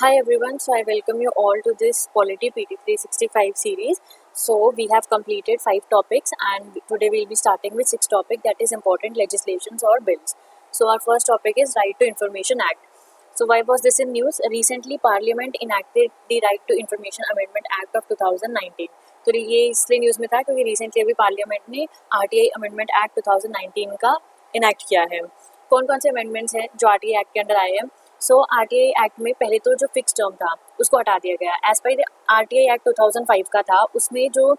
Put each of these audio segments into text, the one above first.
Hi everyone, so I welcome you all to this Polity PT 365 series. So we have completed 5 topics and today we'll be starting with 6 topic, that is important legislations or bills. So our first topic is Right to Information Act. So why was this in news? Recently Parliament enacted the Right to Information Amendment Act of 2019. तो ये इसलिए news में था क्योंकि recently अभी parliament ने RTI amendment act 2019 का enact किया है. कौन कौन से अमेंडमेंट्स हैं जो RTI एक्ट के अंडर आए हैं? सो RTI एक्ट में पहले तो जो फिक्स टर्म था उसको हटा दिया गया. एज पर RTI एक्ट 2005 का था, उसमें जो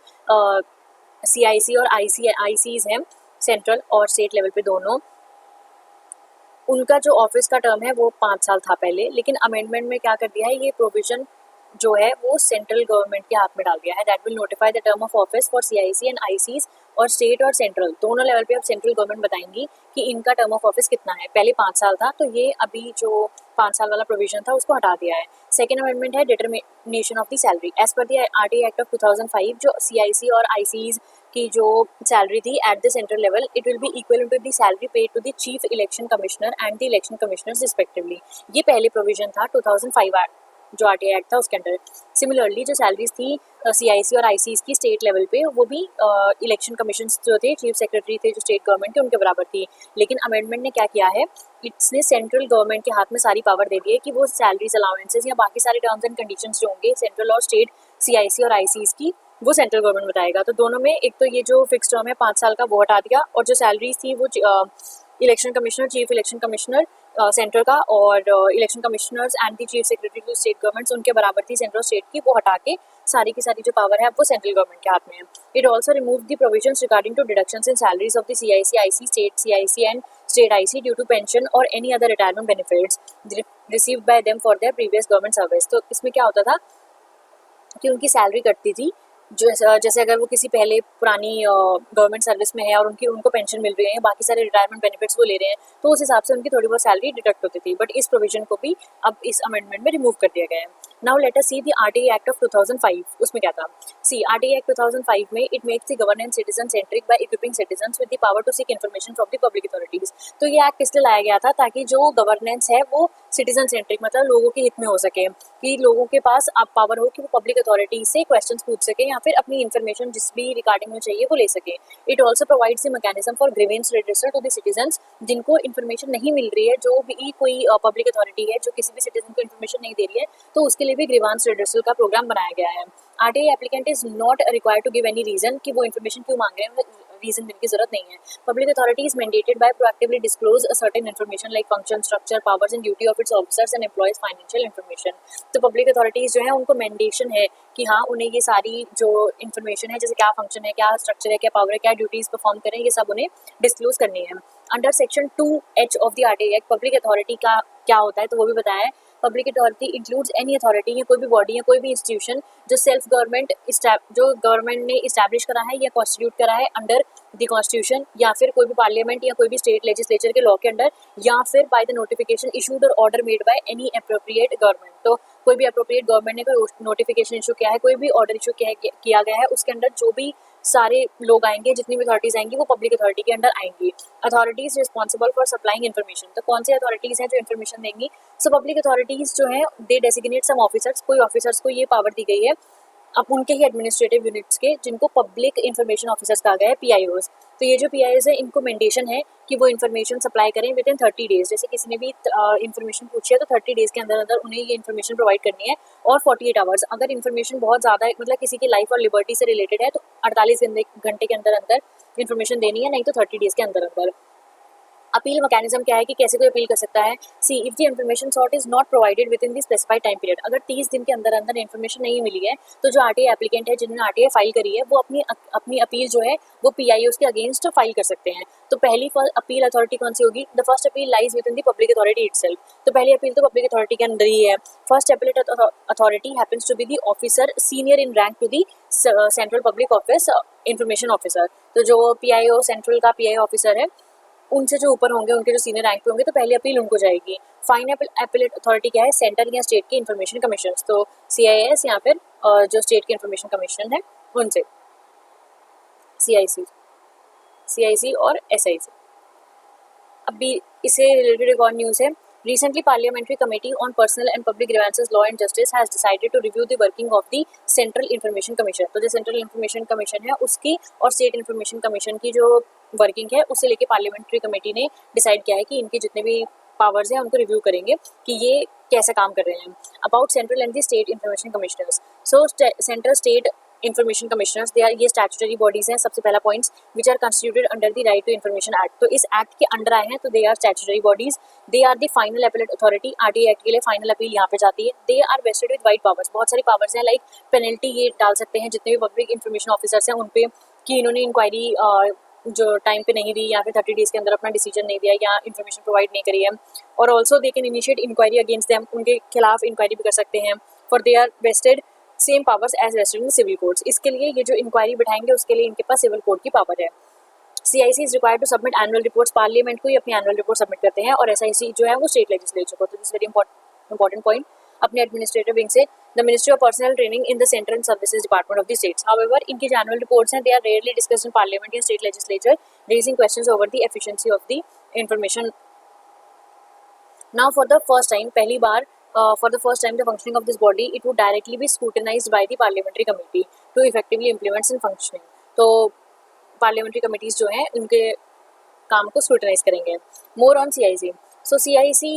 CIC और ICs हैं, सेंट्रल और स्टेट लेवल पे दोनों, उनका जो ऑफिस का टर्म है वो 5 साल था पहले. लेकिन अमेंडमेंट में क्या कर दिया है, ये प्रोविजन जो है वो सेंट्रल गवर्नमेंट के हाथ में डाल दिया है. That will notify the term of office for CIC and ICs, और स्टेट और सेंट्रल दोनों लेवल पे अब सेंट्रल गवर्नमेंट बताएंगी कि इनका टर्म ऑफ ऑफिस कितना है. पहले 5 साल था, तो ये अभी जो 5 साल वाला प्रोविजन था उसको हटा दिया है. सेकेंड अमेंडमेंट है determination of the salary. As per the RTI act of 2005 जो CIC और ICs की जो सैलरी थी at the central level, it will be equal to the salary paid to the chief election commissioner and the election commissioners respectively. ये पहले provision था 2005 जो RTI act था उसके अंडर. सिमिलरली जो सैलरीज थी CIC और ICs की स्टेट लेवल पे, वो भी इलेक्शन कमीशन जो थे, चीफ सेक्रेटरी थे जो स्टेट गवर्नमेंट के, उनके बराबर थी. लेकिन अमेंडमेंट ने क्या किया है, इसने सेंट्रल गवर्नमेंट के हाथ में सारी पावर दे दी है कि वो सैलरीज अलाउंसेस या बाकी सारे टर्म्स एंड कंडीशंस जो होंगे सेंट्रल और स्टेट CIC और ICs की, वो सेंट्रल गवर्नमेंट बताएगा. तो दोनों में एक तो ये जो फिक्स टर्म है 5 साल का वो हटा दिया, और जो सैलरीज थी वो election commissioner, chief election commissioner centre का, और election commissioners and the chief secretary to state governments उनके बराबर थी सेंट्रल स्टेट की, वो हटा के सारी की सारी जो पावर है वो सेंट्रल गवर्नमेंट के हाथ में है. It also remove the provisions regarding to deductions in salaries of the CIC, IC, state CIC and state IC due to pension और any other retirement benefits received by them for their previous government service. तो इसमें क्या होता था कि उनकी salary कटती थी, जैसे अगर वो किसी पहले पुरानी गवर्नमेंट सर्विस में है और उनको पेंशन मिल रही है, बाकी सारे रिटायरमेंट बेनिफिट्स वो ले रहे हैं, तो उस हिसाब से उनकी थोड़ी बहुत सैलरी डिडक्ट होती थी. बट इस प्रोविजन को भी अब इस अमेंडमेंट में रिमूव कर दिया गया है. Now let us see the RTI act of 2005. उसमें क्या था? सी RTI एक्ट 2005 में it makes the governance citizen centric by equipping citizens with the power to seek information from the public authorities. तो ये एक्ट इसलिए लाया गया था ताकि जो गवर्नेंस है वो सिटीजन सेंट्रिक, मतलब लोगों के हित में हो सके, कि लोगों के पास अब पावर हो कि वो पब्लिक अथॉरिटी से क्वेश्चंस पूछ सके या फिर अपनी इन्फॉर्मेशन जिस भी रिगार्डिंग में चाहिए वो ले सके. It also provides the mechanism for grievance redressal to the citizens जिनको इन्फॉर्मेशन नहीं मिल रही है, जो भी कोई पब्लिक अथॉरिटी है जो किसी भी सिटीजन को इन्फॉर्मेशन नहीं दे रही है, तो उसके लिए भी ग्रीवेंस रिड्रेसल का प्रोग्राम बनाया गया है. RTI applicant is not required to give any reason कि वो इन्फॉर्मेशन क्यों मांग रहे हैं, रीजन देने की जरूरत नहीं है. Public authority is mandated bye proactively disclose a certain information like function, structure, powers and duty of its officers and employees, financial information. तो पब्लिक अथॉरिटीज जो है उनको मैंडेशन है कि हाँ, उन्हें ये सारी जो इन्फॉर्मेशन है, जैसे क्या फंक्शन है, क्या स्ट्रक्चर है, क्या पावर है, क्या ड्यूटीज परफॉर्म करें, ये सब उन्हें डिस्क्लोज करनी है. Under section 2H of the RTI act public authority का क्या होता है, तो वो भी बताया है. Public authority includes any authority या कोई भी बॉडी या कोई भी इंस्टीट्यूशन जो सेल्फ गवर्नमेंट जो गवर्नमेंट ने इस्टेब्लिश करा है या कॉन्स्टिट्यूट करा है अंडर द कॉन्स्टिट्यूशन, या फिर कोई भी पार्लियामेंट या कोई भी स्टेट लेजिस्लेचर के लॉ के अंडर, या फिर बाय द नोटिफिकेशन इशूड और order made by any appropriate government. तो कोई भी अप्रोप्रिएट गवर्नमेंट ने कोई नोटिफिकेशन इशू किया है, कोई भी ऑर्डर इशू किया गया है, उसके अंडर जो भी सारे लोग आएंगे, जितनी भी अथॉरिटीज आएंगी, वो पब्लिक अथॉरिटी के अंडर आएंगी. Authorities responsible for supplying information. तो कौन सी अथॉरिटीज हैं जो इन्फॉर्मेशन देंगी? सो पब्लिक अथॉरिटीज जो है दे डेसिग्नेट सम ऑफिसर्स, कोई ऑफिसर्स को ये पावर दी गई है अब उनके ही एडमिनिस्ट्रेटिव यूनिट्स के, जिनको पब्लिक इन्फॉर्मेशन ऑफिसर्स कहा गया है, PIOs. तो ये जो PIOs है, इनको मैंडेशन है कि वो इन्फॉर्मेशन सप्लाई करें विद इन 30 डेज. जैसे किसी ने भी इन्फॉर्मेशन पूछी है तो 30 डेज के अंदर अंदर उन्हें ये इन्फॉर्मेशन प्रोवाइड करनी है, और 48 आवर्स. अगर इन्फॉर्मेशन बहुत ज़्यादा है, मतलब किसी की लाइफ और लिबर्टी से रिलेटेड है, तो 48 घंटे के अंदर अंदर इन्फॉर्मेशन देनी है, नहीं तो 30 डेज के अंदर अंदर. अपील मैकेनिज्म क्या है कि कैसे कोई अपील कर सकता है? See if the information sort is not provided with in the specified time period. अगर 30 दिन के अंदर अंदर इन्फॉर्मेशन नहीं मिली है, तो जो RTI एप्लीकेंट है, जिन्होंने RTI फाइल करी है, वो अपनी अपील जो है वो PIOs के अगेंस्ट फाइल कर सकते हैं. तो पहली अपील अथॉरिटी कौन सी होगी? The first appeal lies with in the public authority itself. तो पहली अपील तो पब्लिक अथॉरिटी के अंदर ही है. First appellate authority happens to be the officer senior in rank to the central public office information officer. तो जो PIO central का PIO ऑफिसर है, उनसे जो ऊपर होंगे, उनके जो सीनियर रैंक पे होंगे, तो पहली अपील उनको जाएगी. फाइनल अपीलेट अथॉरिटी क्या है? सेंटर या स्टेट के इन्फॉर्मेशन कमीशन. तो CIS या फिर जो स्टेट के इन्फॉर्मेशन कमीशन है उनसे, CIC और SIC. अभी इससे रिलेटेड एक और न्यूज़ है. Recently, Parliamentary Committee on Personal and Public Grievances, Law and Justice has decided to review the working of the Central Information Commission. तो जो Central Information Commission है उसकी और State Information Commission की जो वर्किंग है उसे लेके पार्लियामेंट्री कमेटी ने डिसाइड किया है कि इनके जितने भी पावर्स हैं उनको रिव्यू करेंगे कि ये कैसे काम कर रहे हैं. About central and the state information commissioners. So central state information commissioners they are ये स्टैट्यूटरी बॉडीज हैं. सबसे पहला points which are constituted under the right to information act. तो इस एक्ट के अंडर आए हैं तो they are statutory bodies. They are the final appellate authority. RTI act के लिए फाइनल अपील यहाँ पे जाती है. They are vested with wide powers. बहुत सारी पावर्स हैं लाइक पेनल्टी ये डाल सकते हैं जितने भी पब्लिक इन्फॉर्मेशन ऑफिसर्स हैं उन पे कि इन्होंने इंक्वायरी जो टाइम पे नहीं दी या फिर 30 डेज के अंदर अपना डिसीजन नहीं दिया या इन्फॉर्मेशन प्रोवाइड नहीं करी है. और also they can initiate inquiry against them. उनके खिलाफ इंक्वायरी भी कर सकते हैं. For they are vested same powers as vested in civil courts. इसके लिए ये जो इंक्वायरी बैठाएंगे उसके लिए इनके पास सिविल कोर्ट की पावर है. CIC is required to submit annual reports. Parliament को ही अपनी एनुअल रिपोर्ट सबमिट करते हैं और SIC जो है वो स्टेट लेजिस्लेचर को. तो दिस वेरी इंपॉर्टेंट पॉइंट. अपने एडमिनिस्ट्रेटिव विंग से the ministry of personnel training in the central and services department of the states. However इनकी जो एनुअल रिपोर्ट्स हैं they are rarely discussed in parliament या state legislature raising questions over the efficiency of the information. Now for the first time, पहली बार for the first time the functioning of this body it would directly be scrutinized by the parliamentary committee to effectively implement its functioning. तो parliamentary committees जो हैं उनके काम को scrutinize करेंगे. More on CIC. So CIC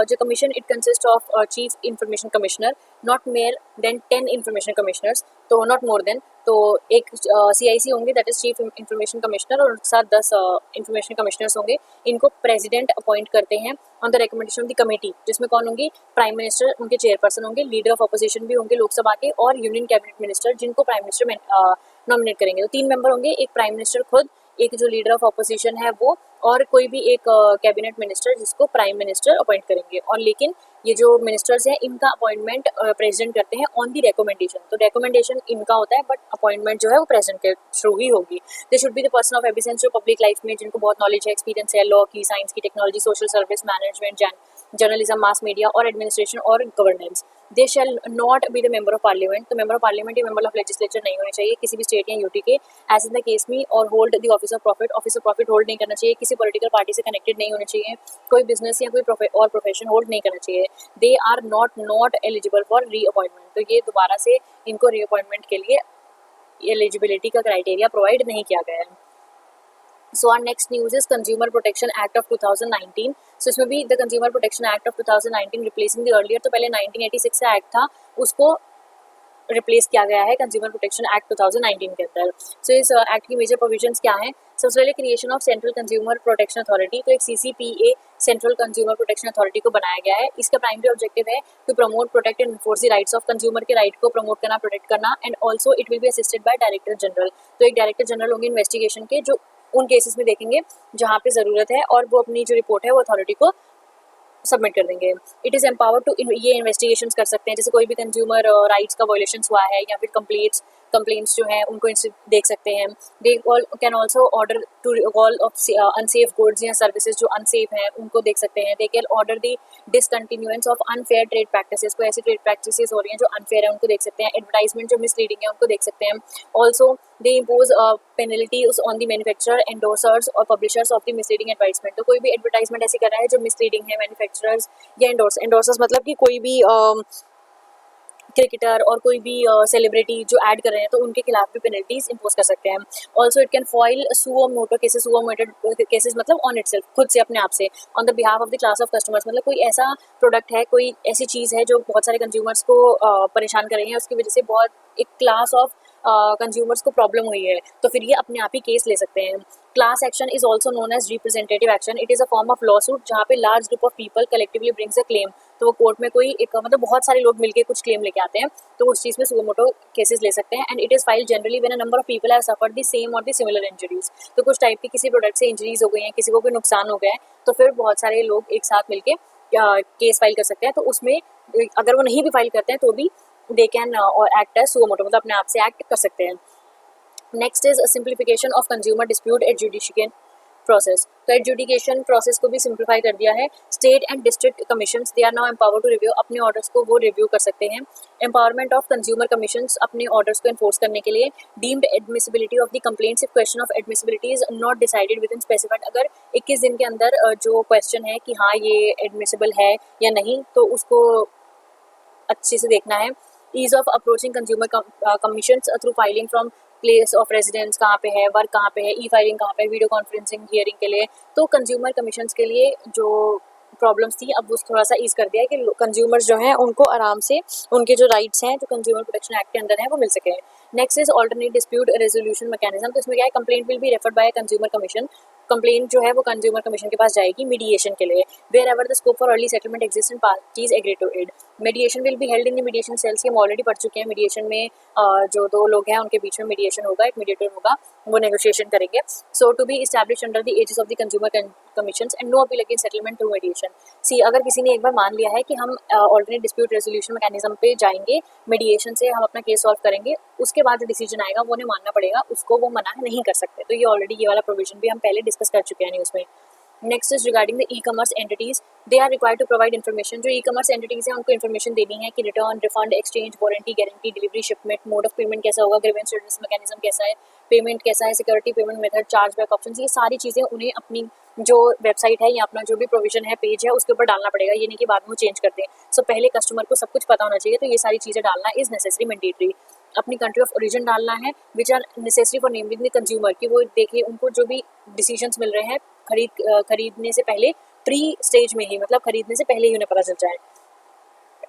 जो commission it consists of chief information commissioner, not more than 10 information commissioners. तो not more than. तो एक CIC होंगे that is chief information commissioner और उनके साथ 10 इंफॉर्मेशन कमिश्नर्स होंगे. इनको प्रेसिडेंट अपॉइंट करते हैं on the recommendation of the committee जिसमें कौन होंगे प्राइम मिनिस्टर उनके चेयरपर्सन होंगे. लीडर ऑफ अपोजिशन भी होंगे लोकसभा के और यूनियन कैबिनेट मिनिस्टर जिनको प्राइम मिनिस्टर नॉमिनेट करेंगे. तो 3 मेंबर होंगे. एक प्राइम मिनिस्टर खुद, एक जो लीडर ऑफ अपोजिशन है वो और कोई भी एक कैबिनेट मिनिस्टर जिसको प्राइम मिनिस्टर अपॉइंट करेंगे. और लेकिन ये जो मिनिस्टर्स हैं इनका अपॉइंटमेंट प्रेसिडेंट करते हैं ऑन दी रिकमेंडेशन. तो रिकमेंडेशन इनका होता है बट अपॉइंटमेंट जो है वो प्रेसिडेंट के थ्रू ही होगी. They should be the person of absence जो पब्लिक लाइफ में जिनको बहुत नॉलेज है, एक्सपीरियंस है लॉ की, साइंस की, technology, social service, management, journalism, mass media और एडमिनिस्ट्रेशन और governance. They shall not be the member of parliament. तो मेंबर ऑफ पार्लियामेंट या मेंबर ऑफ लेजिस्लेचर नहीं होने चाहिए किसी भी स्टेट या यूटी के एज इन द केस में. और hold the office of profit. Office of profit hold नहीं करना चाहिए. किसी पॉलिटिकल पार्टी से कनेक्टेड नहीं होने चाहिए. कोई बिजनेस या कोई और प्रोफेशन होल्ड नहीं करना चाहिए. They are not eligible for reappointment. तो ये दोबारा से इनको रीअपॉइंटमेंट के लिए एलिजिबिलिटी का क्राइटेरिया प्रोवाइड नहीं किया गया है. So our next news is Consumer Protection Act of 2019. So इसमें भी the Consumer Protection Act of 2019 replacing the earlier. तो पहले 1986 का एक्ट था उसको रिप्लेस किया गया है कंज्यूमर प्रोटेक्शन एक्ट 2019 के अंदर. सो इस एक्ट की मेजर प्रोविजंस क्या हैं. सबसे पहले creation of central consumer protection authority. तो एक CCPA central consumer protection authority को बनाया गया है. इसका प्राइमरी ऑब्जेक्टिव है to promote, protect and enforce the rights of consumer के राइट को प्रमोट करना, प्रोटेक्ट करना. And also it will be assisted by director general. तो एक डायरेक्टर जनरल होंगे इन्वेस्टिगेशन के जो उन केसेस में देखेंगे जहाँ पे ज़रूरत है और वो अपनी जो रिपोर्ट है वो अथॉरिटी को सबमिट कर देंगे. इट इज़ एम्पावर्ड टू ये इन्वेस्टिगेशंस कर सकते हैं जैसे कोई भी कंज्यूमर राइट्स का वायलेशंस हुआ है या फिर कंप्लेंट्स जो हैं उनको इनसे देख सकते हैं. They can also order to recall of unsafe goods या सर्विसेज जो अनसेफ हैं उनको देख सकते हैं. They can order the discontinuance of unfair trade practices. कोई ऐसी ट्रेड प्रैक्टिसेस हो रही हैं जो अनफेयर है उनको देख सकते हैं. एडवर्टाइजमेंट जो मिसलीडिंग है उनको देख सकते हैं. Also they impose penalty on the manufacturer, endorsers और publishers of the misleading advertisement. तो कोई भी एडवर्टाइजमेंट ऐसी कर रहा है जो मिसलीडिंग है, मैन्युफैक्चरर्स या एंडोर्सर्स मतलब कि कोई भी क्रिकेटर और कोई भी सेलिब्रिटी जो ऐड कर रहे हैं तो उनके खिलाफ भी पेनल्टीज इम्पोज कर सकते हैं. Also it can foil suo motu cases. Suo motu cases मतलब ऑन इटसेल्फ, खुद से अपने आप से, on the behalf of the class of customers. मतलब कोई ऐसा प्रोडक्ट है, कोई ऐसी चीज़ है जो बहुत सारे कंज्यूमर्स को परेशान कर रही है, उसकी वजह से बहुत एक क्लास ऑफ कंज्यूमर्स को प्रॉब्लम हुई है तो फिर ये अपने आप ही केस ले सकते हैं. Class action is also known as representative action. It is a form of lawsuit जहाँ पे large group of people collectively brings a claim. तो वो कोर्ट में कोई एक मतलब बहुत सारे लोग मिलकर कुछ क्लेम लेके आते हैं तो उस चीज़ में सुओ मोटो केसेस ले सकते हैं. And it is file generally when a number of people have suffered the same और द सिमिलर इंजरीज. तो कुछ टाइप की किसी प्रोडक्ट से इंजरीज हो गई हैं, किसी को कोई नुकसान हो गया है तो फिर बहुत सारे लोग एक साथ मिलकर केस फाइल कर सकते हैं. तो उसमें अगर वो नहीं भी फाइल करते हैं तो भी they can act as suo motu, मतलब अपने आप से एक्ट कर सकते हैं. Next is simplification of consumer dispute at judicial process, तो एडजुडिकेशन प्रोसेस को भी सिंप्लीफाई कर दिया है। State and district commissions they are now empowered to review, अपने ऑर्डर्स को वो रिव्यू कर सकते हैं। एम्पावरमेंट ऑफ कंज्यूमर कमीशंस अपने ऑर्डर्स को इन्फोर्स करने के लिए। Deemed admissibility of the complaints if question of admissibility is not decided with in specified, अगर 21 दिन के अंदर जो क्वेश्चन है कि हाँ ये एडमिसिबल है या नहीं, तो उसको अच्छे से देखना है। Ease of approaching consumer commissions through filing from place of residence, कहाँ पे है, वर्क कहाँ पे है, ई फाइलिंग कहाँ पे है, वीडियो कॉन्फ्रेंसिंग हियरिंग के लिए। तो कंज्यूमर कमीशंस के लिए जो प्रॉब्लम्स थी अब वो थोड़ा सा ईज कर दिया है कि कंज्यूमर्स जो हैं उनको आराम से उनके जो राइट्स हैं जो कंज्यूमर प्रोटेक्शन एक्ट के अंदर हैं वो मिल सके। Next is alternate dispute resolution mechanism, तो इसमें क्या है, complaint will be referred by consumer commission, complaint जो है वो कंज्यूमर कमीशन के पास जाएगी मीडिएशन के लिए। Wherever the scope for early settlement exist and parties agree to it. Mediation will be held in the mediation cells, की हम already पढ़ चुके हैं। मीडिएशन में जो दो लोग हैं उनके बीच में मीडिएशन होगा, एक मीडिएटर होगा, वो नेगोशिएशन करेंगे। So to be establish under the aegis of the consumer commissions and no appeal against settlement through mediation. See, अगर किसी ने एक बार मान लिया है कि हम ऑल्टरनेट डिस्प्यूट रेजोल्यूशन मैकेनिज्म पे जाएंगे, मीडिएशन से हम अपना केस सॉल्व करेंगे, उसके बाद जो डिसीजन आएगा वो उन्हें मानना पड़ेगा, उसको वो मना नहीं कर सकते। तो ये ऑलरेडी ये वाला प्रोविजन भी हम पहले डिस्कस कर चुके हैं न्यूज़ में। Next is regarding the e-commerce entities, they are required to provide information. जो ई कॉमर्स एंटिटीज हैं उनको इन्फॉर्मेशन देनी है कि return, refund, exchange, warranty, guarantee, delivery, shipment, mode of payment कैसा होगा, ग्रीवेंस रिड्यूस मैकेनिज्म कैसा है, पेमेंट कैसा है, security payment method, charge back option, ये सारी चीज़ें उन्हें अपनी जो वेबसाइट है या अपना जो भी प्रोविजन है, पेज है, उसके ऊपर डालना पड़ेगा। ये नहीं कि बाद में वो चेंज कर दें। सो पहले कस्टमर को सब कुछ पता होना चाहिए, तो ये सारी चीज़ें डालना इज नेसेसरी, मैंडेटरी। अपनी कंट्री ऑफ ओरिजिन डालना है, which are necessary for naming the consumer, कि वो देखिए उनको जो भी डिसीजंस मिल रहे हैं खरीदने से पहले, प्री स्टेज में ही, मतलब खरीदने से पहले ही उन्हें पता चल जाए।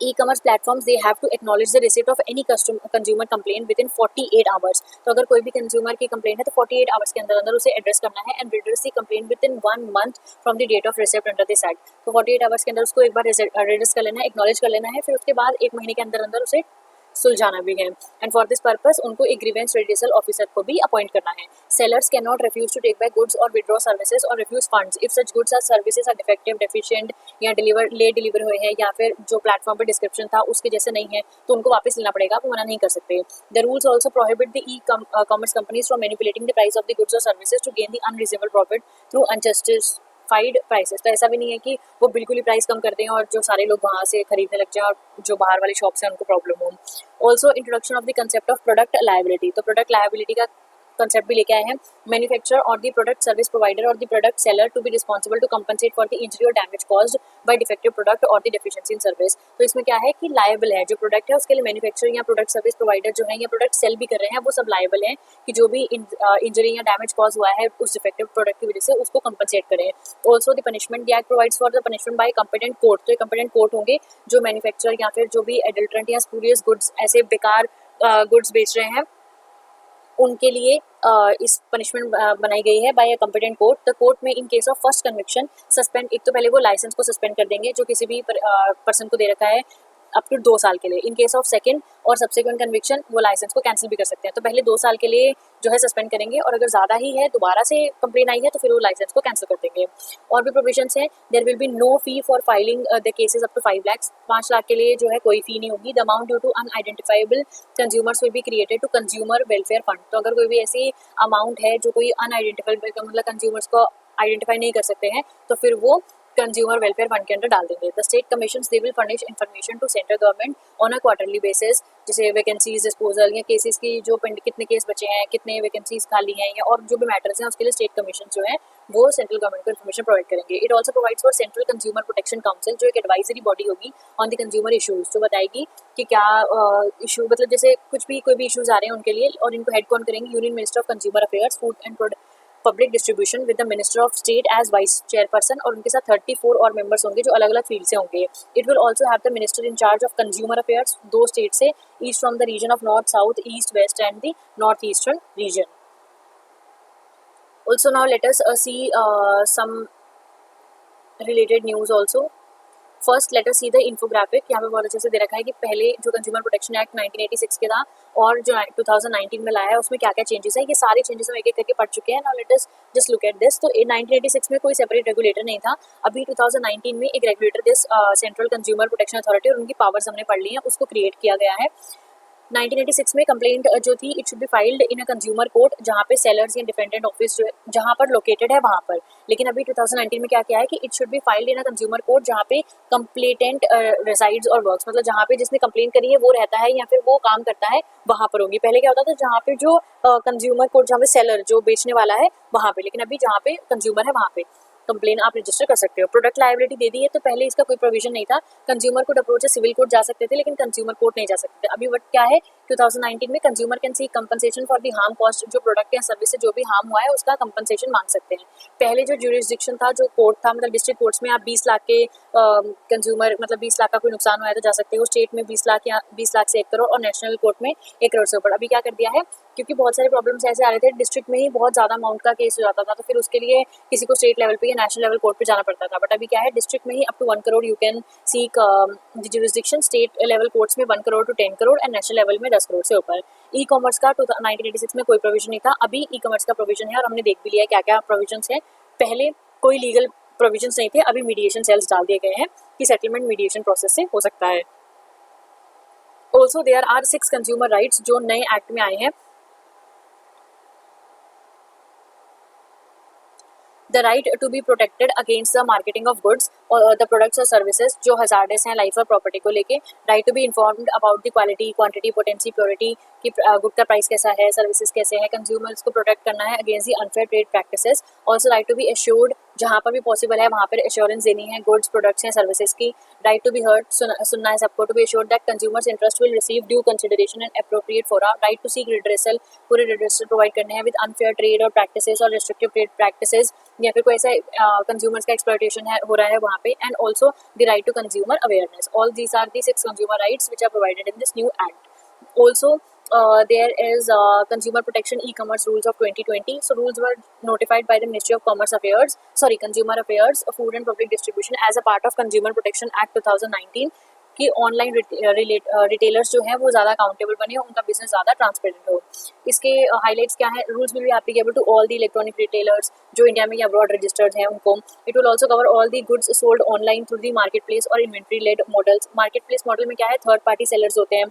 E-commerce platforms they have to acknowledge the receipt of any consumer complaint within 48 hours. तो अगर कोई भी कंज्यूमर की कंप्लेंट है तो 48 आवर्स के अंदर अंदर उसे एड्रेस करना है and redress the complaint within 1 month from the date of receipt under this act. तो 48 आवर्स के अंदर उसको एक बार रिड्रेस कर लेना है, एक्नॉलेज कर लेना है, फिर उसके बाद 1 महीने के अंदर अंदर उसे सुलझाना भी है। एंड फॉर दिस पर्पस उनको एक ग्रीवेंस रेडियल ऑफिसर को भी अपॉइंट करना है। Sellers cannot refuse to take back goods और विड्रॉ सर्विसेज और refuse funds if such goods are services are defective, deficient या लेट डिलीवर हुए हैं, या फिर जो प्लेटफॉर्म पर डिस्क्रिप्शन था उसके जैसे नहीं है, तो उनको वापस लेना पड़ेगा, वो मना नहीं कर सकते। The rules also prohibit the e-commerce companies from manipulating the price of the goods और services to gain the unreasonable profit through unjustified prices. तो ऐसा भी नहीं है कि वो बिल्कुल ही प्राइस कम कर दें और जो सारे लोग वहाँ से खरीदने लग जाए और जो बाहर वाले शॉप्स हैं उनको प्रॉब्लम हो। Also introduction of the concept of product liability, तो प्रोडक्ट लायबिलिटी का कंसेप्ट भी लेके आए हैं। मैन्युफैक्चरर और द प्रोडक्ट सर्विस प्रोवाइडर और the product seller to be responsible to compensate for the injury और damage caused by defective product और द डेफिशिएंसी इन सर्विस। तो इसमें क्या है कि लायबल है जो प्रोडक्ट है उसके लिए मैन्युफैक्चरर या प्रोडक्ट सर्विस प्रोवाइडर जो है या प्रोडक्ट सेल भी कर रहे हैं वो सब लायबल हैं कि जो भी इंजरी या डैमेज कॉज हुआ है उस डिफेक्टिव प्रोडक्ट की वजह से उसको कंपनसेट करें। Also the punishment the act provides for the punishment by competent court, तो कंपिटेंट कोर्ट होंगे जो मैन्युफैक्चरर या फिर जो भी एडल्ट्रेंट या स्पूरियस गुड्स ऐसे बेकार गुड्स बेच रहे हैं उनके लिए इस पनिशमेंट बनाई गई है by a competent court. The court में in case of first conviction suspend, एक तो पहले वो लाइसेंस को सस्पेंड कर देंगे जो किसी भी पर्सन को दे रखा है अप टू 2 साल के लिए। इन केस ऑफ सेकंड और सब्सिक्वेंट कन्विक्शन वो लाइसेंस को कैंसिल भी कर सकते हैं। तो पहले 2 साल के लिए जो है सस्पेंड करेंगे और अगर ज़्यादा ही है दोबारा से कंप्लेन आई है तो फिर वो लाइसेंस को कैंसिल कर देंगे। और भी प्रोविजंस हैं, there will be no fee for filing the cases up to 5 lakh, 5 lakh के लिए जो है कोई फी नहीं होगी। The amount due to unidentifiable consumers will be created to consumer welfare fund, तो अगर कोई भी ऐसी अमाउंट है जो कोई अनआइडेंटिफाइबल मतलब कंज्यूमर्स को आइडेंटिफाई नहीं कर सकते हैं तो फिर वो कंज्यूमर वेलफेयर फंड के अंदर डाल देंगे। The state commissions they will furnish information to central government on a quarterly basis, जैसे वैकेंसीज डिस्पोजल या केसेस की जो कितने केस बचे हैं, कितने वैकेंसीज खाली हैं या और जो भी मैटर्स हैं उसके लिए स्टेट कमीशन जो है वो सेंट्रल गवर्नमेंट को इन्फॉर्मेशन प्रोवाइड करेंगे। It also provides for central consumer protection council, जो एक एडवाइजरी बॉडी होगी ऑन द कंज्यूमर इशूज, जो बताएगी कि क्या इशू मतलब जैसे कुछ भी कोई भी इशूज आ रहे हैं उनके लिए, और इनको हेड कौन करेंगे, union minister of consumer affairs, food and public distribution with the minister of state as vice chairperson, और उनके साथ 34 और मेंबर्स होंगे जो अलग अलग फील्ड से होंगे। It will also have the minister in charge of consumer affairs, 2 state से, east from the region of north, south, east, west and the north eastern region. Also now let us see some related news also. First let us see the infographic, यहाँ पे बहुत अच्छे से दे रखा है कि पहले जो कंज्यूमर प्रोटेक्शन एक्ट 1986 के था और जो 2019 में लाया है उसमें क्या क्या चेंजेस है, ये सारे चेंजेस हम एक एक करके पढ़ चुके हैं। Now let us just look at this. तो 1986 में कोई सेपरेट रेगुलेटर नहीं था, अभी 2019 में एक regulator this central consumer protection authority और उनकी पावर्स हमने पढ़ ली हैं, उसको क्रिएट किया गया है। 1986 में कंप्लेंट जो थी it should be filed in a consumer court, जहाँ पे सेलर्स या डिफेंडेंट ऑफिस जो है जहाँ पर लोकेटेड है वहाँ पर। लेकिन अभी 2019 में क्या किया है कि it should be filed in a consumer court जहाँ पे कंप्लेटेंट रेसाइड्स और वर्क्स, मतलब जहाँ पे जिसने कंप्लेंट करी है वो रहता है या फिर वो काम करता है वहाँ पर होगी। पहले क्या होता था जहाँ पे जो कंज्यूमर कोर्ट, जहाँ पे सेलर जो बेचने वाला है वहाँ पे, लेकिन अभी जहाँ पे कंज्यूमर है वहाँ पे कंप्लेन आप रजिस्टर कर सकते हो। प्रोडक्ट लायबिलिटी दे दी है, तो पहले इसका कोई प्रोविजन नहीं था। Consumer court approach civil court जा सकते थे, लेकिन कंज्यूमर कोर्ट नहीं जा सकते थे। अभी वट क्या है 2019 में consumer can see compensation for the harm cost, जो प्रोडक्ट या सर्विस से जो भी हार्म हुआ है उसका कंपनसेशन मांग सकते हैं। पहले जो ज्यूरिसडिक्शन था, जो कोर्ट था, मतलब डिस्ट्रिक्ट कोर्ट्स में आप 20 लाख के कंज्यूमर मतलब 20 लाख का कोई नुकसान हुआ है तो जा सकते हो। स्टेट में 20 लाख या 20 लाख से 1 करोड़, और नेशनल कोर्ट में 1 करोड़ से ऊपर। अभी क्या कर दिया है, क्योंकि बहुत सारे प्रॉब्लम्स ऐसे आ रहे थे, डिस्ट्रिक्ट में ही बहुत ज़्यादा अमाउंट का केस हो जाता था, तो फिर उसके लिए किसी को स्टेट लेवल पे या नेशनल लेवल कोर्ट पे जाना पड़ता था। बट अभी क्या है, डिस्ट्रिक्ट में ही up to 1 crore you can seek jurisdiction, state level courts में 1 crore to 10 crore and national level में 10 करोड़ से ऊपर। ई कॉमर्स का 1986 में कोई प्रोविजन नहीं था, अभी ई कॉमर्स का प्रोविजन है और हमने देख भी लिया क्या क्या प्रोविजन है। पहले कोई लीगल प्रोविजन नहीं थे, अभी मीडिएशन सेल्स डाल दिए गए हैं कि सेटलमेंट मीडिएशन प्रोसेस से हो सकता है। Also there are 6 consumer rights जो नए एक्ट में आए हैं। The right to be protected against the marketing of goods or the products or services जो hazardous हैं लाइफ और प्रॉपर्टी को लेके। right to be informed about the quality, quantity, potency, purity कि गुड का प्राइस कैसा है, सर्विसेज कैसे हैं, कंज्यूमर्स को प्रोटेक्ट करना है against the unfair trade practices. Also right to be assured, जहाँ पर भी पॉसिबल है वहाँ पर एश्योरेंस देनी है गुड्स, प्रोडक्ट्स या सर्विसेज की। राइट टू बी हर्ड, सुनना है सबको। To be assured that consumers interest will receive due consideration and appropriate for a right to seek redressal, पूरे रिड्रेसल प्रोवाइड करने हैं विद अनफेयर ट्रेड और प्रैक्टिसेस और रिस्ट्रिक्टिव ट्रेड प्रैक्टिसेस, या फिर कोई ऐसा कंज्यूमर्स का एक्सप्लॉयटेशन है हो रहा है वहाँ पे। And also the right to consumer awareness. All these are the 6 consumer rights which are provided in this new act. Also there is consumer protection e-commerce rules of 2020. So rules were notified by the Ministry of Consumer Affairs, Food and Public Distribution as a part of Consumer Protection Act 2019 कि online retailers जो हैं वो ज़्यादा accountable बने, उनका business ज़्यादा transparent हो। इसके हाईलाइट्स क्या है, rules will be applicable to all the electronic retailers जो इंडिया में या अब्रॉड रजिस्टर्ड हैं उनको। It will also cover all the goods sold online through the market place और inventory led models. Market place model में क्या है, third party sellers होते हैं,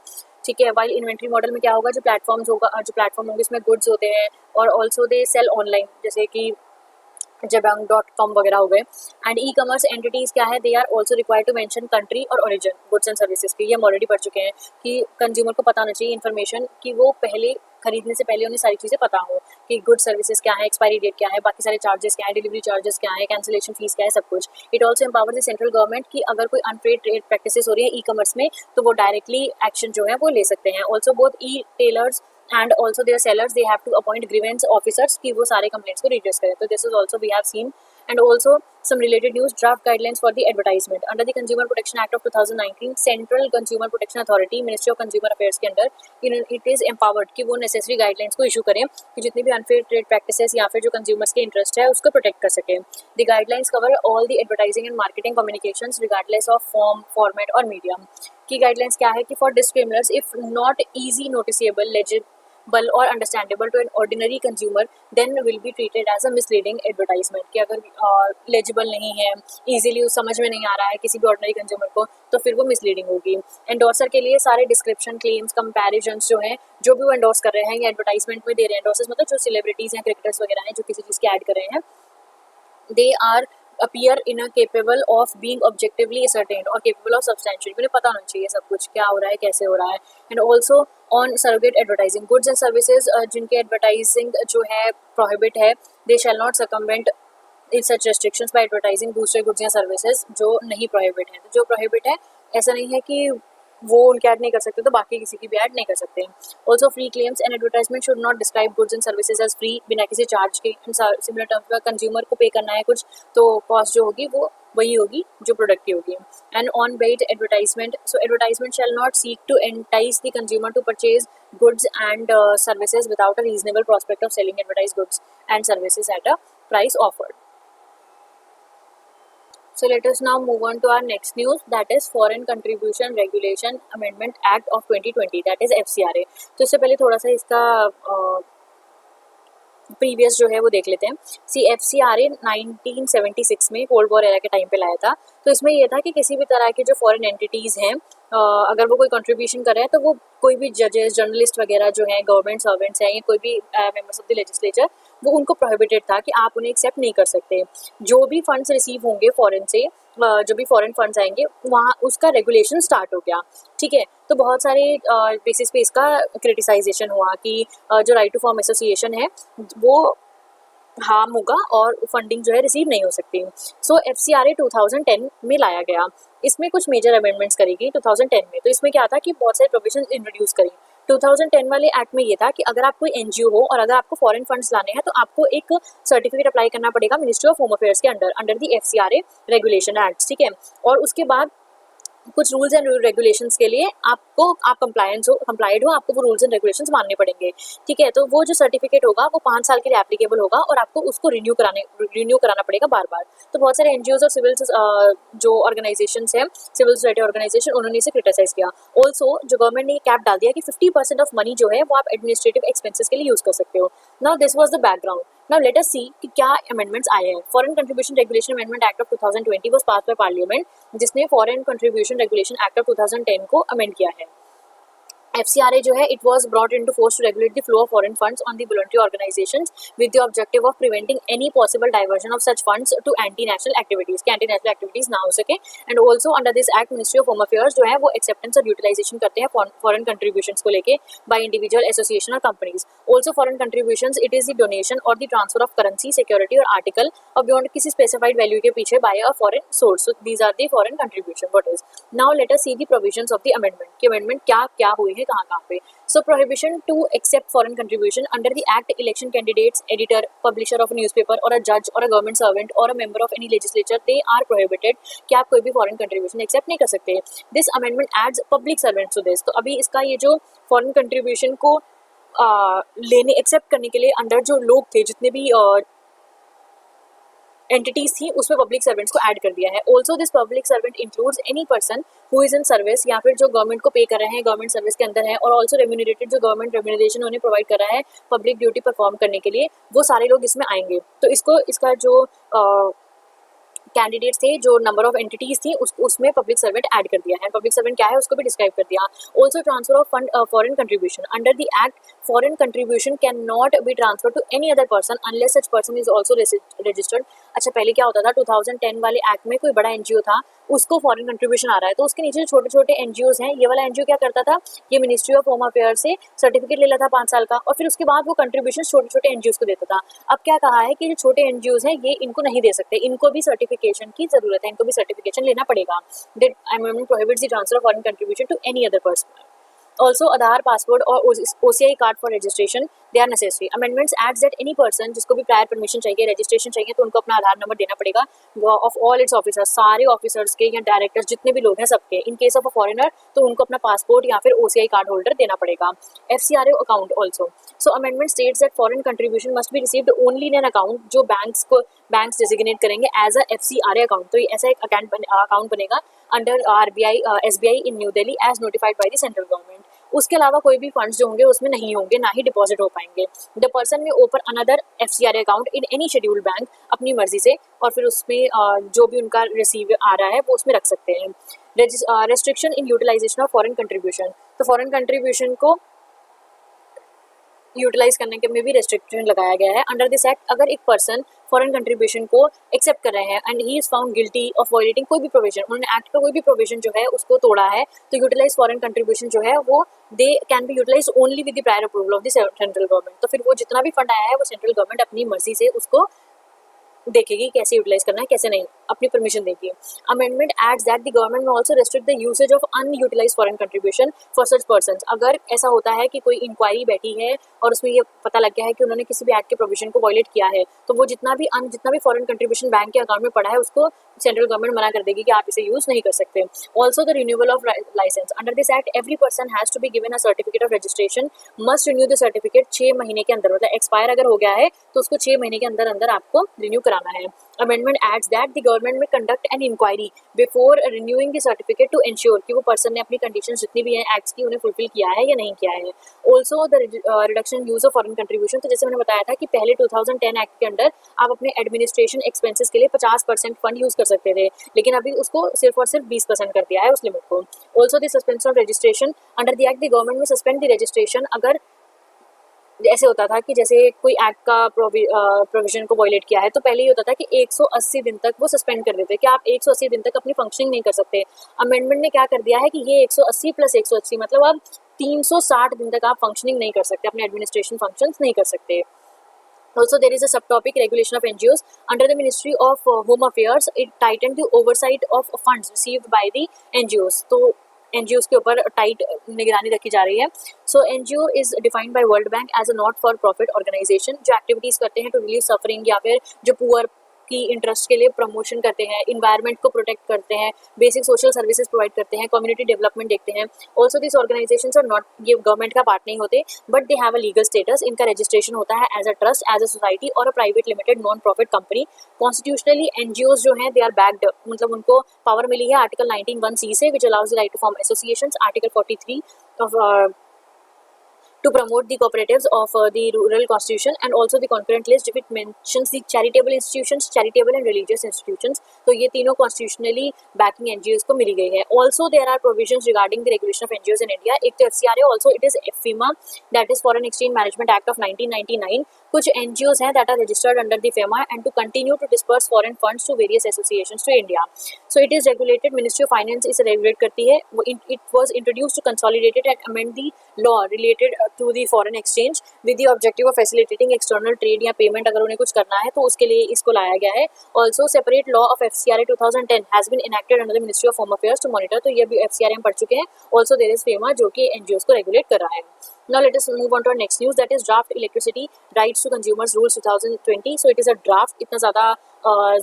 ठीक है। वाइल इन्वेंट्री मॉडल में क्या होगा, जो प्लेटफॉर्म होंगे इसमें गुड्स होते हैं और ऑल्सो दे सेल ऑनलाइन, जैसे कि jabang.com वगैरह हो गए। एंड ई कॉमर्स एंटिटीज़ क्या है, they are also required to mention country और ओरिजिन गुड्स एंड सर्विसेज की। ये हम ऑलरेडी पढ़ चुके हैं कि कंज्यूमर को पता होना चाहिए इन्फॉर्मेशन कि वो पहले खरीदने से पहले उन्हें सारी चीज़ें पता हो कि गुड सर्विसेज क्या है, एक्सपायरी डेट क्या है, बाकी सारे चार्जेस क्या है, डिलीवरी चार्जेस क्या है, कैंसिलेशन फीस क्या है, सब कुछ। It also empower the central government कि अगर कोई अनफेयर ट्रेड प्रैक्टिसेस हो रही है ई कॉमर्स में तो वो डायरेक्टली एक्शन जो है वो ले सकते हैं। Also both e-tailers and also their sellers they have to appoint grievance officers कि वो सारे complaints को redress करें। तो this is also we have seen। and also some related news, draft guidelines for the advertisement under the Consumer Protection Act of 2019 Central Consumer Protection Authority Ministry of Consumer Affairs के अंदर it is empowered कि वो necessary guidelines को issue करें कि जितनी भी unfair trade practices या फिर जो consumers के interest है उसको protect कर सकें। The guidelines cover all the advertising and marketing communications regardless of form, format और medium। की guidelines क्या है कि for discriminators if not easy noticeable, legible or understandable to an ordinary consumer then will be treated as a misleading advertisement। कि अगर legible नहीं है, easily उस समझ में नहीं आ रहा है किसी भी ordinary consumer को, तो फिर वो misleading होगी। endorser के लिए सारे description, claims, comparisons जो हैं, जो भी वो endorse कर रहे हैं या advertisement में दे रहे हैं, endorses मतलब जो celebrities हैं, cricketers वगैरह हैं जो किसी चीज़ की ऐड कर रहे हैं, they are appear in a capable of being objectively ascertained और capable of substantiating, उन्हें पता होना चाहिए सब कुछ क्या हो रहा है, कैसे हो रहा है। and also on surrogate advertising, goods and services जिनके advertising जो है prohibit है, they shall not circumvent in such restrictions by advertising दूसरे goods या services जो नहीं prohibit हैं। तो जो prohibit है ऐसा नहीं है कि वो उनके ऐड नहीं कर सकते तो बाकी किसी की भी ऐड नहीं कर सकते। Also free claims and advertisement should not describe goods and services as free, बिना किसी चार्ज के। सिमिलर टर्म्स पर कंज्यूमर को पे करना है कुछ तो कॉस्ट जो होगी वो वही होगी जो प्रोडक्ट की होगी। And on bait advertisement, so advertisement shall not seek to entice the consumer to purchase goods and services without a reasonable prospect of selling advertise goods and services at a price offered. So let us now move on to our next news, that is Foreign Contribution Regulation Amendment Act of 2020, that is FCRA। तो इससे पहले थोड़ा सा इसका previous जो है वो देख लेते हैं। FCRA 1976 में कोल्ड वॉर एरा के टाइम पे लाया था। तो इसमें ये था कि किसी भी तरह के जो फॉरेन एंटिटीज़ हैं अगर वो कोई कंट्रीब्यूशन कर रहे हैं तो वो कोई भी जजेस, जर्नलिस्ट वगैरह जो हैं, गवर्नमेंट सर्वेंट्स हैं या कोई भी मेंबर्स ऑफ द लेजिस्लेचर, वो उनको प्रोहिबिटेड था कि आप उन्हें एक्सेप्ट नहीं कर सकते। जो भी फंड्स रिसीव होंगे फॉरेन से, जो भी फॉरेन फंड्स आएंगे वहाँ उसका रेगुलेशन स्टार्ट हो गया। ठीक है, तो बहुत सारे बेसिस पे इसका क्रिटिसाइजेशन हुआ कि जो राइट टू फॉर्म एसोसिएशन है वो हार्म होगा और फंडिंग जो है रिसीव नहीं हो सकती। सो FCRA 2010 में लाया गया। इसमें कुछ मेजर अमेंडमेंट्स करी गई 2010 में। तो इसमें क्या था कि बहुत सारे प्रोविजन इंट्रोड्यूस करी। 2010 वाले एक्ट में ये था कि अगर आप कोई NGO हो और अगर आपको फॉरेन फंड्स लाने हैं तो आपको एक सर्टिफिकेट अप्लाई करना पड़ेगा मिनिस्ट्री ऑफ होम अफेयर्स के under the FCRA regulation act. ठीक है, और उसके बाद कुछ रूल्स एंड रेगुलेशंस के लिए आप कंप्लाइड हो, आपको वो रूल्स एंड रेगुलेशंस मानने पड़ेंगे। ठीक है, तो वो जो सर्टिफिकेट होगा वो 5 साल के लिए एप्लीकेबल होगा और आपको उसको रिन्यू कराना पड़ेगा बार बार। तो बहुत सारे NGOs और सिविल जो ऑर्गेनाइजेशंस हैं, सिविल सोसाइटी ऑर्गेनाइजेशन, उन्होंने इसे क्रिटिसाइज किया। ऑल्सो जो गवर्नमेंट ने कैप डाल दिया कि 50% ऑफ मनी जो है वो आप एडमिनिस्ट्रेटिव एक्सपेंसेस के लिए यूज कर सकते हो। Now this was the background. Now let us see कि क्या अमेंडमेंट्स आए हैं। Foreign contribution regulation amendment act of 2020 was pass by parliament, जिसने foreign contribution regulation act of 2010 को अमेंड किया है। FCRA जो है it was brought into force to regulate the flow of foreign funds on the voluntary organizations with the objective of preventing any possible diversion of such funds to anti-national activities कि anti-national activities ना हो सके। And also under this act Ministry of Home Affairs जो है वो acceptance और utilization करते हैं foreign contributions को लेके by individual, association और companies। Also foreign contributions it is the donation or the transfer of currency, security और article और beyond किसी specified value के पीछे by a foreign source। So these are the foreign contribution what is। Now let us see the provisions of the amendment कि amendment क्या हुई है कहाँ पे। So prohibition to accept foreign contribution under the act, election candidates, editor, publisher of a newspaper or a judge or a government servant or a member of any legislature they are prohibited कि आप कोई भी foreign contribution accept नहीं कर सकते। This amendment adds public servants to this। तो अभी इसका ये जो foreign contribution को लेने एक्सेप्ट करने के लिए अंदर जो लोग थे, जितने भी एंटिटीज थी, उसमें पब्लिक सर्वेंट्स को ऐड कर दिया है। Also this public servant includes any person who is in service या फिर जो गवर्नमेंट को पे कर रहे हैं, गवर्नमेंट सर्विस के अंदर है, और ऑल्सो रेम्यूनरेटेड जो गवर्नमेंट रेम्यूनरेशन उन्हें प्रोवाइड कर रहा है पब्लिक ड्यूटी परफॉर्म करने के लिए, वो सारे लोग इसमें आएंगे। तो इसका जो कैंडिडेट्स थे, जो नंबर ऑफ एंटिटीज थी, उसमें पब्लिक सर्वेंट ऐड कर दिया है। पब्लिक सर्वेंट क्या है उसको भी डिस्क्राइब कर दिया। Also transfer of fund foreign contribution under the act, foreign contribution cannot be transfer to any other person unless such person is also registered. अच्छा, पहले क्या होता था, 2010 वाले एक्ट में कोई बड़ा NGO था, उसको फॉरेन कंट्रीब्यूशन आ रहा है, तो उसके नीचे जो छोटे छोटे NGOs हैं, ये वाला NGO क्या करता था, ये मिनिस्ट्री ऑफ होम अफेयर से सर्टिफिकेट ले लेता था 5 साल का, और फिर उसके बाद वो कंट्रीब्यूशन छोटे छोटे NGOs को देता था। अब क्या कहा है कि जो छोटे NGOs हैं ये इनको नहीं दे सकते, इनको भी सर्टिफिकेशन की जरूरत है, इनको भी सर्टिफिकेशन लेना पड़ेगा। That amendment prohibits the transfer of foreign contribution to any other person. Also Aadhaar, passport और OCI card for registration they are necessary. Amendments adds that any person जिसको भी प्रायर परमिशन चाहिए, रजिस्ट्रेशन चाहिए, तो उनको अपना आधार नंबर देना पड़ेगा ऑफ ऑल इट्स ऑफिसर्स, सारे ऑफिसर्स के या डायरेक्टर्स जितने भी लोग हैं सबके। इन केस ऑफ अ फॉरेनर तो उनको अपना पासपोर्ट या फिर OCI कार्ड होल्डर देना पड़ेगा। FCRA account also. So amendment states that foreign contribution must be received only in an account जो बैंक्स डेजिग्नेट करेंगे एज अ FCRA अकाउंट। तो ऐसा एक अकाउंट बनेगा under RBI SBI in new Delhi as notified by the central government. उसके अलावा कोई भी फंड्स जो होंगे उसमें नहीं होंगे, ना ही डिपॉजिट हो पाएंगे। द पर्सन में open another FCRA account in any scheduled bank अपनी मर्जी से, और फिर उसमें जो भी उनका रिसीव आ रहा है वो उसमें रख सकते हैं। Restriction in utilization of foreign contribution. तो फॉरेन कंट्रीब्यूशन को यूटिलाइज करने के में भी रेस्ट्रिक्शन लगाया गया है। अंडर दिस एक्ट अगर एक पर्सन फॉरेन कंट्रीब्यूशन को एक्सेप्ट कर रहे हैं and he is found guilty of violating कोई भी प्रोविजन, उन्होंने एक्ट का कोई भी प्रोविजन जो है उसको तोड़ा है, तो यूटिलाइज फॉरेन कंट्रीब्यूशन जो है वो they can be utilize only with the prior approval of the central government. तो फिर वो जितना भी फंड आया है वो सेंट्रल गवर्नमेंट अपनी मर्जी से उसको देखेगी कैसे यूटिलाइज करना है, कैसे नहीं, अपनी परमिशन देगी। Amendment adds that the government may also restrict the usage of unutilized foreign contribution for such persons. अगर ऐसा होता है कि कोई इंक्वायरी बैठी है और उसमें ये पता लग गया है कि उन्होंने किसी भी एक्ट के प्रोविजन को वायलेट किया है, तो वो जितना भी फॉरेन कंट्रीब्यूशन बैंक के अकाउंट में पड़ा है उसको सेंट्रल गवर्नमेंट मना कर देगी कि आप इसे यूज नहीं कर सकते। Also the renewal of licence. Under this act every person has to be given a certificate of registration, must renew the certificate 6 महीने के अंदर, मतलब एक्सपायर अगर हो गया है तो उसको 6 महीने के अंदर अंदर आपको रिन्यू कराना है। Amendment adds that the government may conduct an inquiry before renewing the certificate to ensure कि वो पर्सन ने अपनी कंडीशन जितनी भी हैं एक्ट्स की उन्हें फुलफिल किया है या नहीं किया है। Also the reduction use of foreign contribution, तो जैसे मैंने बताया था कि पहले 2010 एक्ट के अंडर आप अपने एडमिनिस्ट्रेशन एक्सपेंसेस के लिए 50% फंड यूज कर सकते थे, लेकिन अभी उसको सिर्फ और सिर्फ 20% कर दिया है उस लिमिट को। Also the suspension of registration under the act, the government में सस्पेंड द रजिस्ट्रेशन अगर ऐसे होता था कि जैसे कोई एक्ट का प्रोविजन को वॉयलेट किया है तो पहले ये होता था कि 180 दिन तक वो सस्पेंड कर देते कि आप 180 दिन तक अपनी फंक्शनिंग नहीं कर सकते। अमेंडमेंट ने क्या कर दिया है कि ये 180 प्लस 180 मतलब अब 360 दिन तक आप फंक्शनिंग नहीं कर सकते, अपने एडमिनिस्ट्रेशन फंक्शंस नहीं कर सकते। Also, there is a subtopic regulation of NGOs under the Ministry of Home Affairs. It tightened the oversight of funds received by the NGOs. तो NGOs के ऊपर टाइट निगरानी रखी जा रही है। So NGO is defined by World Bank as a not for profit organization जो activities करते हैं टू रिलीव सफरिंग या फिर जो पुअर की इंटरेस्ट के लिए प्रमोशन करते हैं, इन्वायरमेंट को प्रोटेक्ट करते हैं, बेसिक सोशल सर्विसेज प्रोवाइड करते हैं, कम्युनिटी डेवलपमेंट देखते हैं। Also this organisations are not, ये गवर्नमेंट का पार्ट नहीं होते, but they have a legal status. इनका रजिस्ट्रेशन होता है as a trust, as a society और a private limited non profit company. Constitutionally NGOs जो हैं दे आर बैक्ड, मतलब उनको पावर मिली है आर्टिकल 19(1)(c) से, which allows the right to form associations, article 43 of to promote the cooperatives of the rural constitution, and also the concurrent list which mentions the charitable institutions, charitable and religious institutions। तो ये तीनों constitutionally backing NGOs को मिली गई है। Also there are provisions regarding the regulation of NGOs in India। एक तो FCRA, also it is FEMA, that is Foreign Exchange Management Act of 1999। कुछ NGOs हैं that are registered under the FEMA and to continue to disperse foreign funds to various associations to India। So it is regulated, Ministry of Finance इसे regulate करती है। It was introduced to consolidate it and amend the law related to the foreign exchange with the objective of facilitating external trade या payment अगर उन्हें कुछ करना है तो उसके लिए इसको लाया गया है। Also separate law of FCRA 2010 has been enacted under the Ministry of Home Affairs to monitor, तो ये भी FCRA हम पढ़ चुके हैं। Also there is FEMA जो कि NGOs को regulate कर रहा है। Now let us move on to our next news, that is draft electricity rights to consumers rules 2020। So it is a draft, इतना ज़्यादा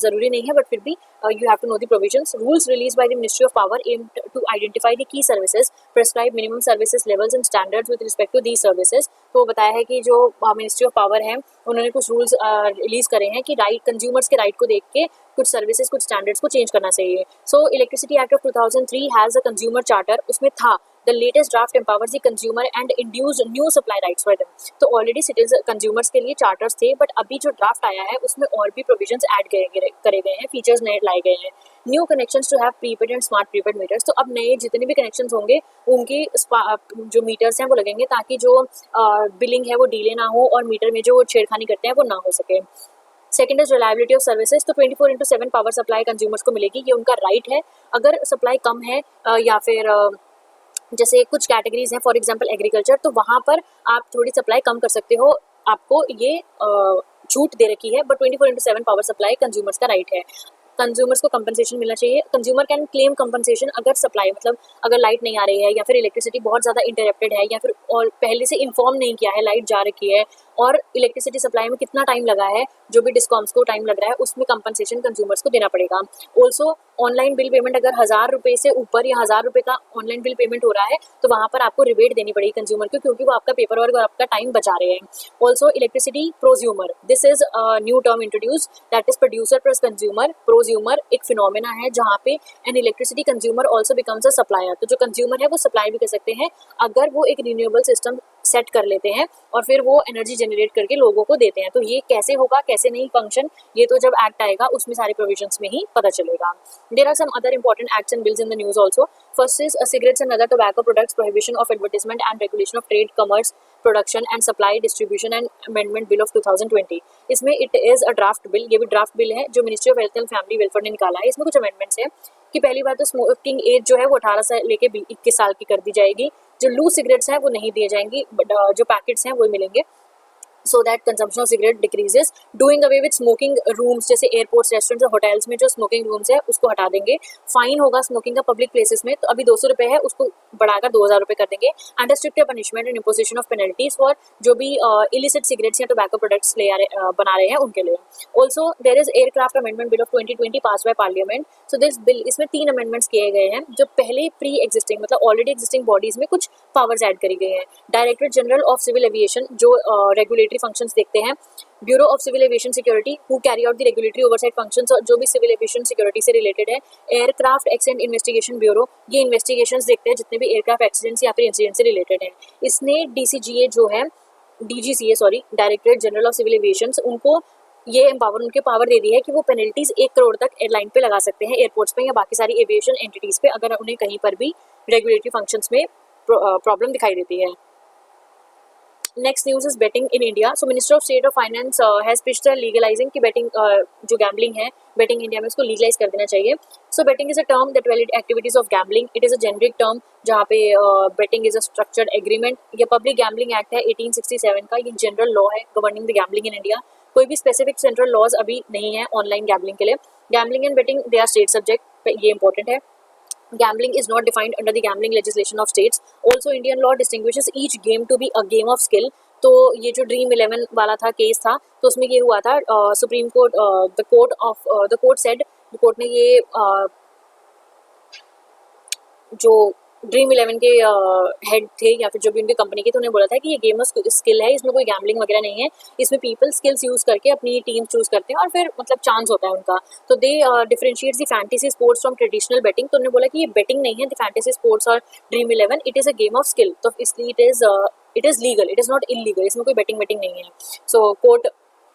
ज़रूरी नहीं है, बट फिर भी you have to know the provisions। Rules released by the Ministry of Power aimed to identify the key services, prescribe minimum services levels and standards with respect to these services। तो बताया है कि जो ministry of power है उन्होंने कुछ rules release करे हैं कि राइट, कंज्यूमर्स के राइट को देख के कुछ सर्विसेज, कुछ स्टैंडर्ड्स को चेंज करना चाहिए। So electricity act of 2003 has a consumer charter, उसमें था the latest draft empowers the consumer and induced new supply rights for them। तो ऑलरेडी सिटीजन कंज्यूमर्स के लिए चार्टर्स थे, बट अभी जो ड्राफ्ट आया है उसमें और भी प्रोविजंस ऐड करे गए हैं, फीचर्स नए लाए गए हैं। New connections to have prepaid and smart prepaid meters, तो अब नए जितने भी कनेक्शंस होंगे उनकी जो मीटर्स हैं वो लगेंगे ताकि जो बिलिंग है वो डिले ना हो और मीटर में जो छेड़खानी करते हैं वो ना हो सके। Second is reliability of services, तो 24/7 पावर सप्लाई कंज्यूमर्स को मिलेगी, ये उनका राइट है। अगर सप्लाई कम है या फिर जैसे कुछ कैटेगरीज हैं, फॉर एग्जांपल एग्रीकल्चर, तो वहाँ पर आप थोड़ी सप्लाई कम कर सकते हो, आपको ये छूट दे रखी है, बट 24/7 पावर सप्लाई कंज्यूमर्स का राइट है। कंज्यूमर्स को कंपनसेशन मिलना चाहिए। कंज्यूमर कैन क्लेम कंपनसेशन अगर सप्लाई, मतलब अगर लाइट नहीं आ रही है या फिर इलेक्ट्रिसिटी बहुत ज़्यादा इंटरप्टेड है या फिर और पहले से इन्फॉर्म नहीं किया है, लाइट जा रखी है और इलेक्ट्रिसिटी सप्लाई में कितना टाइम लगा है, जो भी डिस्कॉम्स को टाइम लग रहा है उसमें कंपनसेशन कंज्यूमर्स को देना पड़ेगा। ऑल्सो ऑनलाइन बिल पेमेंट अगर 1000 रुपये से ऊपर या 1000 रुपये का ऑनलाइन बिल पेमेंट हो रहा है तो वहाँ पर आपको रिबेट देनी पड़ेगी कंज्यूमर को, क्योंकि वो आपका पेपर वर्क और आपका टाइम बचा रहे हैं। Also electricity prosumer, this is new term introduce, that is producer plus consumer. Prosumer एक फिनोमेना है जहाँ पे an electricity consumer also becomes a supplier, तो जो कंज्यूमर है वो सप्लाई भी कर सकते हैं अगर वो एक रिन्यूएबल सिस्टम सेट कर लेते हैं और फिर वो एनर्जी जनरेट करके लोगों को देते हैं। तो ये कैसे होगा, कैसे नहीं फंक्शन, ये तो जब एक्ट आएगा उसमें सारे प्रोविजंस में ही पता चलेगा। There are some other important acts and bills in the news also. First is cigarettes and other tobacco products, prohibition of advertisement and regulation of trade, commerce, production and supply, distribution and amendment bill of 2020। इसमें it is a draft bill, ये भी draft bill है जो ministry of health and family welfare ने निकाला है। इसमें कुछ अमेंडमेंट्स है कि पहली बात तो स्मोकिंग एज जो है वो 18 से लेके 21 साल की कर दी जाएगी। जो लूज सिगरेट्स हैं वो नहीं दिए जाएंगी, बट जो पैकेट्स हैं वो मिलेंगे, so that consumption of cigarette decreases। doing away with smoking rooms, जैसे एयरपोर्ट्स, रेस्टोरेंट्स और होटल्स में जो स्मोकिंग रूम्स है उसको हटा देंगे। फाइन होगा स्मोकिंग का पब्लिक प्लेसेस में, तो अभी 200 रुपये है उसको बढ़ाकर 2000 रुपये कर देंगे। Under strict punishment and imposition of penalties for जो भी इलिसिट सिगरेट्स या टोबैको प्रोडक्ट्स बना रहे हैं उनके लिए। Also there is aircraft amendment bill of 2020 pass by parliament. So this bill, इसमें 3 अमेंडमेंट्स किए गए हैं जो पहले प्री एग्जिस्टिंग, मतलब ऑलरेडी एग्जिस्टिंग बॉडीज में कुछ पावर्स ऐड करी गई हैं। Director general of civil aviation जो रेगुलेटरी रेगुलेटरी फंक्शंस देखते हैं. Bureau of civil aviation security who carry out the regulatory oversight functions, और जो भी सिविल एविएशन सिक्योरिटी से रिलेटेड है. एयरक्राफ्ट एक्सीडेंट इन्वेस्टिगेशन ब्यूरो, ये इन्वेस्टिगेशंस देखते हैं जितने भी एयरक्राफ्ट एक्सीडेंट्स या फिर इंसिडेंट से रिलेटेड है. इसने डीसीजीए जो है, DGCA sorry, directorate general of civil aviation, उनको ये एम्पावर, उनके पावर दे दी है कि वो पेनल्टीज 1 करोड़ तक एयरलाइन पे लगा सकते हैं, एयरपोर्ट्स पे या बाकी सारी एविएशन एंटिटीज पे, अगर उन्हें कहीं पर भी रेगुलेटरी फंक्शंस में प्रॉब्लम दिखाई देती है. Next news is betting in India. So minister of state of finance has pitched legalising की बेटिंग, जो गैम्बलिंग है बेटिंग इंडिया में, उसको लीगलाइज कर देना चाहिए. So betting is a term that valid activities of gambling. It is a generic term जहाँ पे betting is a structured agreement. ये पब्लिक गैम्बलिंग एक्ट है 1867 का, ये जनरल लॉ है governing the gambling in India. कोई भी स्पेसिफिक सेंट्रल लॉज अभी नहीं है ऑनलाइन गैम्बलिंग के लिए. Gambling and betting they are state subject, ये इंपॉर्टेंट है. Gambling is not defined under the gambling legislation of states. Also, Indian law distinguishes each game to be a game of skill. तो ये जो dream 11 वाला था case था, तो उसमें ये हुआ था, supreme court, the court said, court ने ये जो ड्रीम 11 के हेड थे या फिर जो भी उनकी कंपनी के थे, उन्हें बोला था कि ये गेम ऑफ स्किल है, इसमें कोई गैम्बलिंग वगैरह नहीं है. इसमें पीपल स्किल्स यूज करके अपनी टीम चूज करते हैं और फिर मतलब चांस होता है उनका. तो they differentiate the fantasy sports from traditional betting. तो उन्होंने बोला कि ये बेटिंग नहीं है, द फैंटेसी स्पोर्ट्स और dream 11, it is a game of skill. तो इसलिए it is legal, it is not illegal, इसमें कोई बेटिंग नहीं है. So court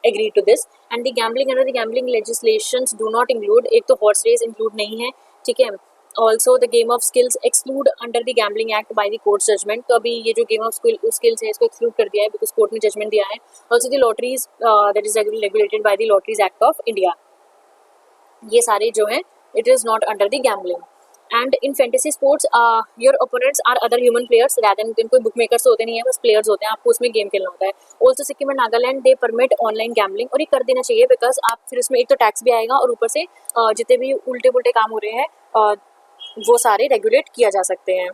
agreed to this. And the gambling under the gambling legislations do not include, एक तो horse race include नहीं है, ठीक है. Also the game of skills exclude under the gambling act by the court's judgment. तो अभी ये जो game of skills है इसको exclude कर दिया है because court ने judgment दिया है. Also the lotteries that is regulated by the Lotteries Act of India. ये सारे जो हैं it is not under the gambling. And in fantasy sports, your opponents are other human players rather than कोई book makers होते नहीं है, बस players होते हैं, आपको उसमें गेम खेलना होता है. Also सिक्किम और नागालैंड दे परमिट ऑनलाइन गैम्बलिंग, और ये कर देना चाहिए बिकॉज आप फिर उसमें एक तो टैक्स भी आएगा और ऊपर से जितने भी उल्टे पुल्टे काम हो रहे हैं वो सारे रेगुलेट किया जा सकते हैं.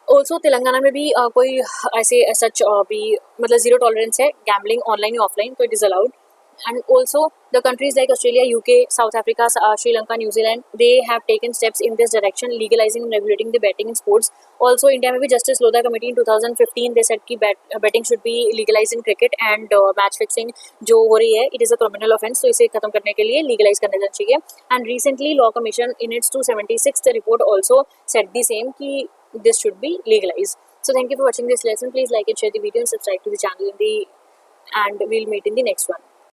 ऑल्सो तेलंगाना में भी कोई ऐसे सच भी मतलब जीरो टॉलरेंस है गैम्बलिंग ऑनलाइन या ऑफलाइन, तो it is allowed. And also the countries like Australia, UK, South Africa, Sri Lanka, New Zealand, they have taken steps in this direction, legalizing and regulating the betting in sports. Also India में भी Justice Lodha Committee in 2015 they said कि betting should be legalized in cricket, and match fixing जो हो रही है it is a criminal offence, तो इसे खत्म करने के लिए legalize करना चाहिए. And recently Law Commission in its 276th report also said the same कि this should be legalized. So thank you for watching this lesson. Please like and share the video and subscribe to the channel and we'll meet in the next one.